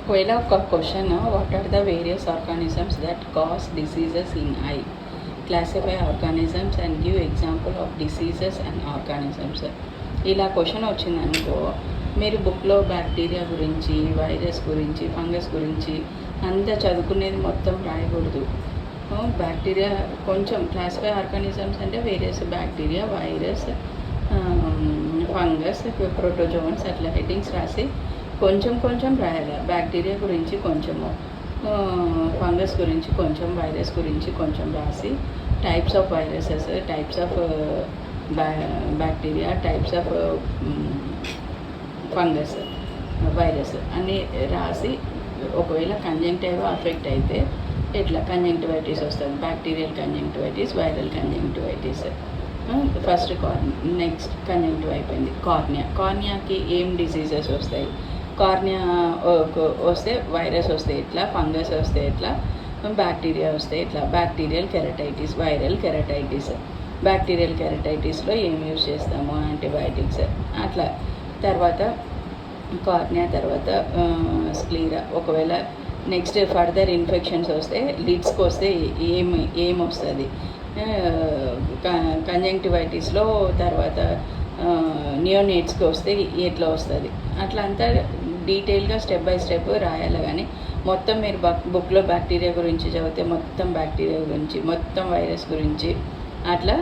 ఒకవేళ ఒక question, what are the various organisms that cause diseases in eye, classify organisms and give example of diseases and organisms. ఇలా question వచ్చిందనుకో, మీరు బుక్లో bacteria గురించి, virus గురించి, ఫంగస్ గురించి అంతా చదువుకునేది మొత్తం రాయకూడదు. బ్యాక్టీరియా కొంచెం, క్లాసిఫై ఆర్గానిజమ్స్ అంటే various bacteria, virus, fungus, protozoans అట్లా హెడ్డింగ్స్ రాసి కొంచెం కొంచెం రాయాలి. బ్యాక్టీరియా గురించి కొంచెము, ఫంగస్ గురించి కొంచెం, వైరస్ గురించి కొంచెం రాసి types of viruses, types of bacteria, types of fungus, virus అన్నీ రాసి, ఒకవేళ కంజంక్టివ్ అఫెక్ట్ అయితే ఎట్లా కంజంక్టివైటిస్ వస్తుంది, bacterial conjunctivitis, viral conjunctivitis. First next conjunctive అయిపోయింది. కార్నియాకి ఏం డిసీజెస్ వస్తాయి, కార్నియా వస్తే వైరస్ వస్తే ఎట్లా, ఫంగస్ వస్తే ఎట్లా, బ్యాక్టీరియా వస్తే ఎట్లా, bacterial keratitis, viral keratitis. Bacterial కెరటైటిస్లో ఏం యూజ్ చేస్తాము, యాంటీబయాటిక్స్ అట్లా. తర్వాత కార్నియా, తర్వాత స్క్లీరా. ఒకవేళ నెక్స్ట్ ఫర్దర్ ఇన్ఫెక్షన్స్ వస్తే, లిడ్స్కి వస్తే ఏం వస్తుంది, కంజంక్టివైటిస్లో తర్వాత నియోనేట్స్కి వస్తే ఎట్లా వస్తుంది, అట్లా అంతా డీటెయిల్గా స్టెప్ బై స్టెప్ రాయాలి. కానీ మొత్తం మీరు బుక్లో బ్యాక్టీరియా గురించి చదివితే మొత్తం బ్యాక్టీరియా గురించి, మొత్తం వైరస్ గురించి అట్లా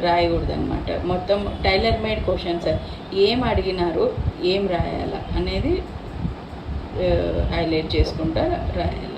రాయకూడదు అనమాట. మొత్తం టైలర్ మేడ్ క్వశ్చన్స్, ఏం అడిగినారు, ఏం రాయాలా అనేది హైలైట్ చేసుకుంటా రాయాలి.